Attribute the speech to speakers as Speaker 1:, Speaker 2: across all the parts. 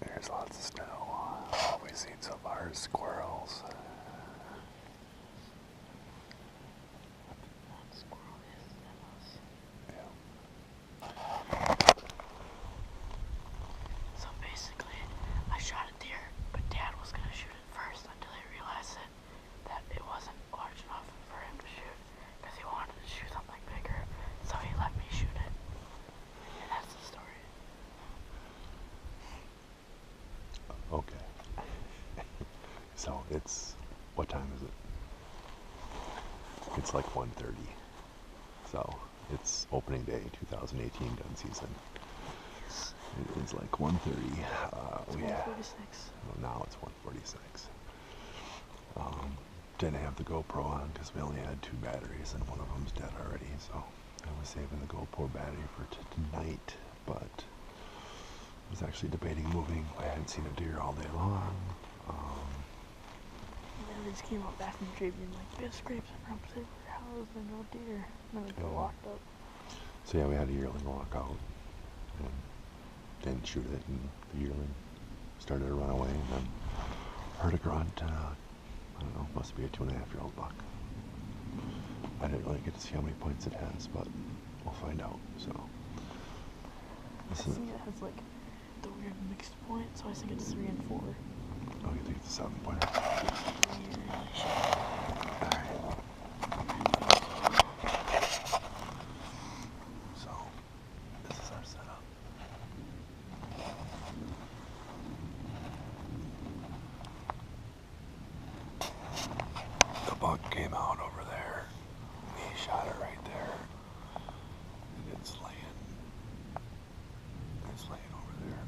Speaker 1: There's lots of snow. All we've seen so far is squirrels.
Speaker 2: So basically, I shot a deer, but Dad was gonna shoot it first until he realized that it wasn't large enough for him to shoot, because he wanted to shoot something bigger, so he let me shoot it. And that's the story.
Speaker 1: Okay. So what time is it? It's like 1:30. So it's opening day 2018 gun season. It is like 1:30.
Speaker 2: It's 146.
Speaker 1: Well, now it's 1:46. Didn't have the GoPro on because we only had 2 batteries and one of them's dead already. So I was saving the GoPro battery for tonight, but I was actually debating moving. I hadn't seen a deer all day long.
Speaker 2: They just came out back from the tree being like, we have scrapes and rumps everywhere. How is there no deer? And then they walked up.
Speaker 1: So yeah, we had a yearling walk out and didn't shoot it, and the yearling started to run away, and then heard a grunt. I don't know, must be a 2.5-year-old buck. I didn't really get to see how many points it has, but we'll find out. So
Speaker 2: I think it has like the weird mixed point, so I think it's 3 and 4.
Speaker 1: Oh, you think it's a 7-pointer? So, this is our setup. The buck came out over there. He shot it right there. And it's laying over there.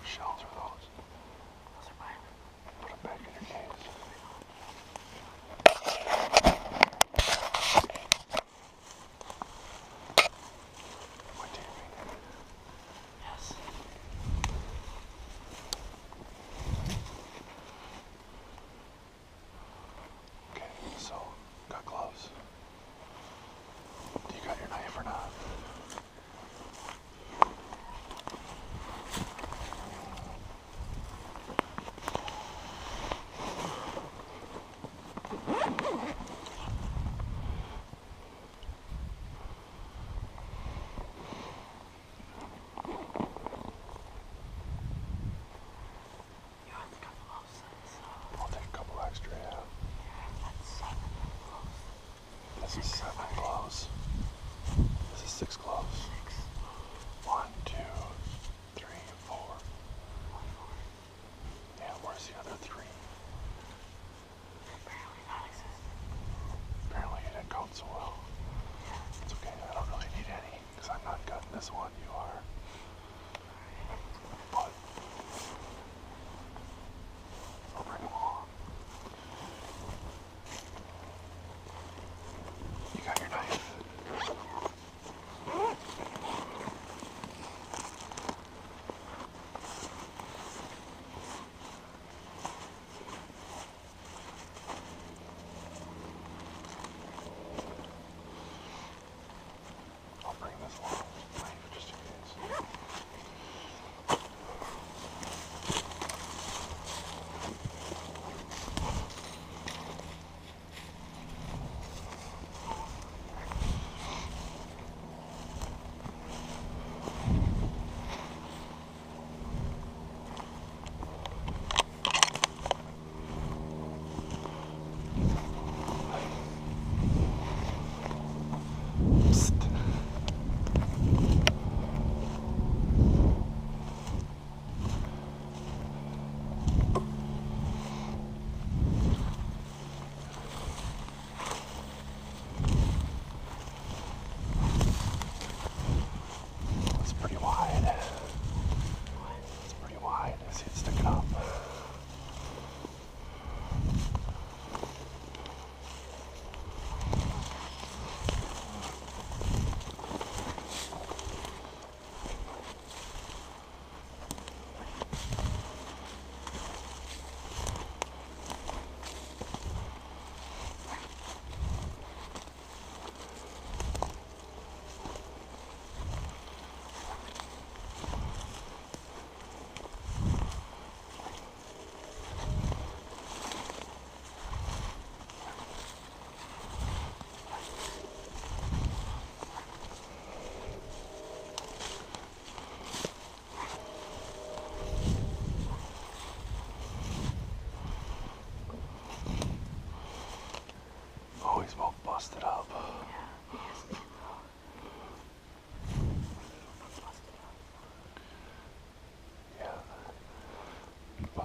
Speaker 1: Shells are those?
Speaker 2: Those are mine.
Speaker 1: Put them back in your case. Am I taping?
Speaker 2: Yes.
Speaker 1: Okay, so, got gloves. Do you got your knife or not?
Speaker 2: You have to come close. So
Speaker 1: I'll take a couple extra, yeah.
Speaker 2: that's 7 close.
Speaker 1: This is 7 gloves. This is 6 gloves.
Speaker 2: 6.
Speaker 1: 1, 2, 3, 4. Yeah, where's the other 3?
Speaker 2: Apparently non-existent.
Speaker 1: Apparently you didn't count so well. It's okay, I don't really need any, because I'm not cutting this one, you are. But I'll bring them along. You got your knife? I'll bring this along, knife, just in case.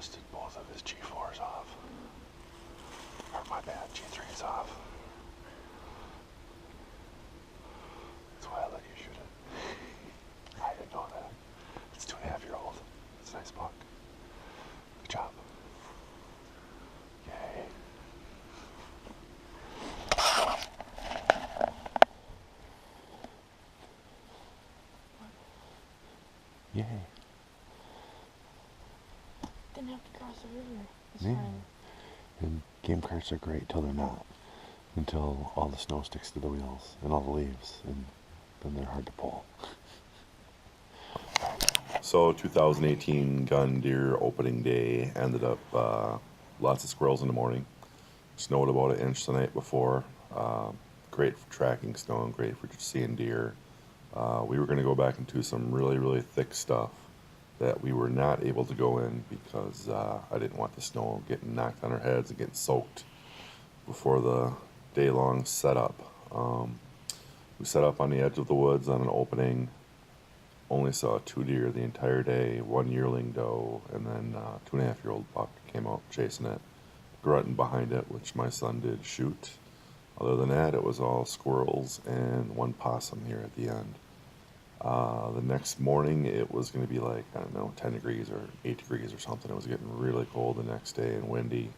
Speaker 1: busted both of his G4s off. Or my bad, G3s off. That's why I let you shoot it. I didn't know that. It's 2.5-year-old. It's a nice buck. Good job. Yay. Yay.
Speaker 2: Didn't have to cross the river. It's
Speaker 1: Yeah.
Speaker 2: fine.
Speaker 1: And game carts are great till they're not. Until all the snow sticks to the wheels and all the leaves, and then they're hard to pull.
Speaker 3: So 2018 gun deer opening day ended up lots of squirrels in the morning. Snowed about 1 inch the night before. Great for tracking snow and great for just seeing deer. We were going to go back into some really thick stuff that we were not able to go in because I didn't want the snow getting knocked on our heads and getting soaked before the day-long setup. We set up on the edge of the woods on an opening. Only saw 2 deer the entire day, 1 yearling doe, and then 2.5-year-old buck came out chasing it, grunting behind it, which my son did shoot. Other than that, it was all squirrels and 1 possum here at the end. The next morning, it was going to be like, I don't know, 10 degrees or 8 degrees or something. It was getting really cold the next day and windy.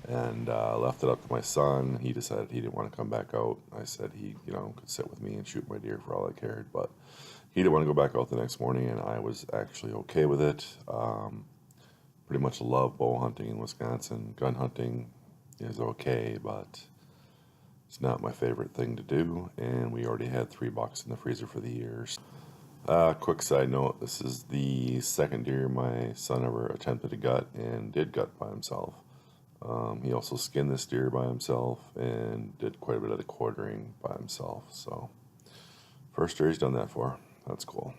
Speaker 3: And left it up to my son. He decided he didn't want to come back out. I said he, could sit with me and shoot my deer for all I cared, but he didn't want to go back out the next morning, and I was actually okay with it. Pretty much love bow hunting in Wisconsin. Gun hunting is okay, but it's not my favorite thing to do, and we already had 3 bucks in the freezer for the year. Quick side note, this is the second deer my son ever attempted to gut and did gut by himself. He also skinned this deer by himself and did quite a bit of the quartering by himself. So, first deer he's done that for. That's cool.